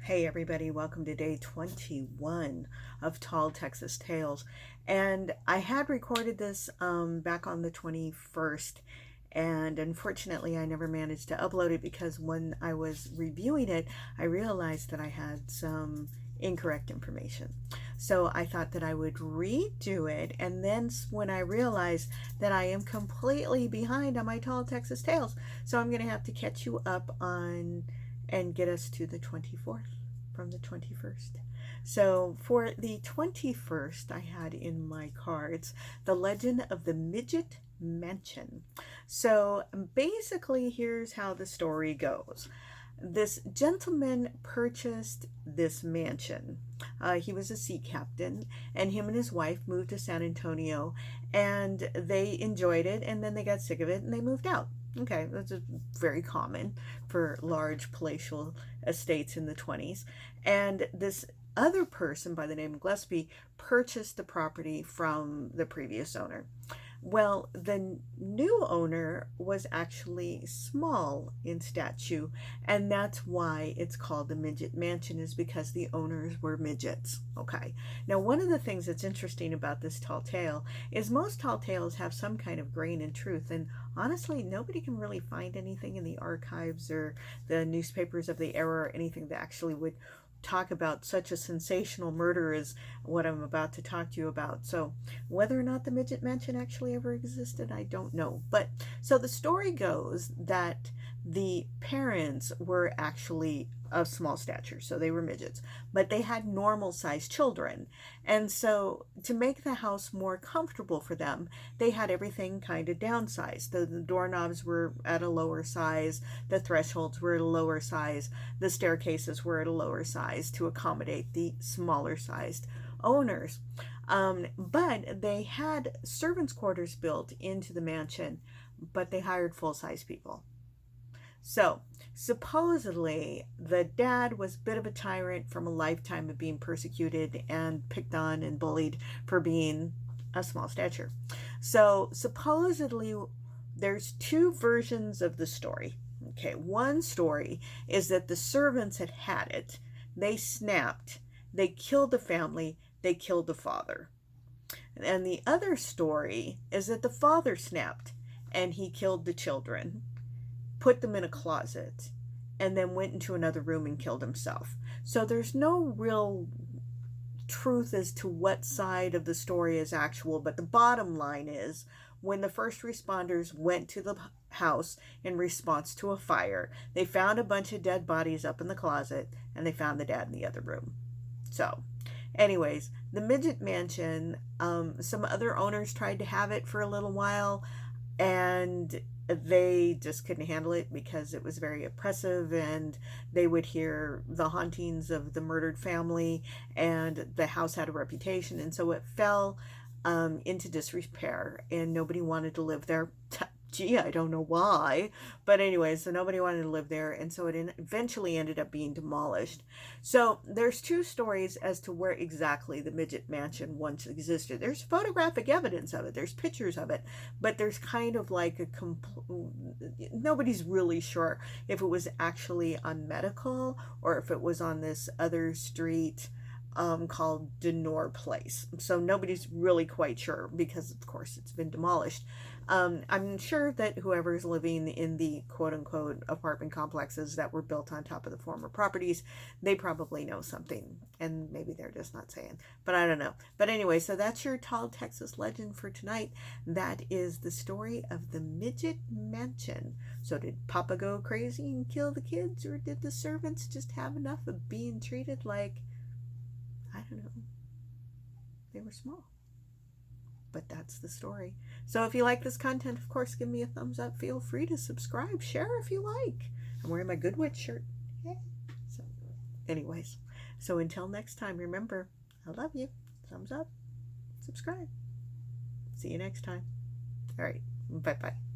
Hey everybody, welcome to day 21 of Tall Texas Tales. And I had recorded this back on the 21st, and unfortunately I never managed to upload it because when I was reviewing it, I realized that I had some incorrect information. So I thought that I would redo it, and then when I realized that I am completely behind on my Tall Texas Tales, so I'm going to have to catch you up on and get us to the 24th from the 21st. So for the 21st, I had in my cards The Legend of the Midget Mansion. So basically, here's how the story goes. This gentleman purchased this mansion. He was a sea captain, and him and his wife moved to San Antonio, and they enjoyed it, and then they got sick of it, and they moved out. Okay, that's very common for large palatial estates in the 20s. And this other person by the name of Gillespie purchased the property from the previous owner. Well, the new owner was actually small in stature, and that's why it's called the Midget Mansion, is because the owners were midgets. Okay. Now, one of the things that's interesting about this tall tale is most tall tales have some kind of grain and truth, and honestly, nobody can really find anything in the archives or the newspapers of the era or anything that actually would talk about such a sensational murder as what I'm about to talk to you about. So whether or not the Midget Mansion actually ever existed, I don't know. But so the story goes that the parents were actually of small stature, so they were midgets, but they had normal sized children. And so to make the house more comfortable for them, they had everything kind of downsized. The doorknobs were at a lower size, the thresholds were at a lower size, the staircases were at a lower size to accommodate the smaller sized owners. But they had servants' quarters built into the mansion, but they hired full-size people. So, supposedly, the dad was a bit of a tyrant from a lifetime of being persecuted and picked on and bullied for being a small stature. So, supposedly, there's two versions of the story. Okay, one story is that the servants had it, they snapped, they killed the family, they killed the father. And the other story is that the father snapped and he killed the children, put them in a closet, and then went into another room and killed himself. So there's no real truth as to what side of the story is actual, but the bottom line is when the first responders went to the house in response to a fire, they found a bunch of dead bodies up in the closet, and they found the dad in the other room. So anyways, the Midget Mansion, some other owners tried to have it for a little while, and they just couldn't handle it because it was very oppressive, and they would hear the hauntings of the murdered family, and the house had a reputation, and so it fell into disrepair, and nobody wanted to live there. Gee, I don't know why, but anyway, so nobody wanted to live there, and so it eventually ended up being demolished. So there's two stories as to where exactly the Midget Mansion once existed. There's photographic evidence of it, there's pictures of it, but there's kind of like nobody's really sure if it was actually on Medical or if it was on this other street called Denor Place. So nobody's really quite sure because, of course, it's been demolished. I'm sure that whoever's living in the quote-unquote apartment complexes that were built on top of the former properties, they probably know something, and maybe they're just not saying, but I don't know. But anyway, so that's your Tall Texas legend for tonight. That is the story of the Midget Mansion. So did Papa go crazy and kill the kids, or did the servants just have enough of being treated like, I don't know, they were small? But that's the story. So if you like this content, of course, give me a thumbs up. Feel free to subscribe. Share if you like. I'm wearing my Good Witch shirt. Yeah. So anyways, so until next time, remember, I love you. Thumbs up. Subscribe. See you next time. All right. Bye-bye.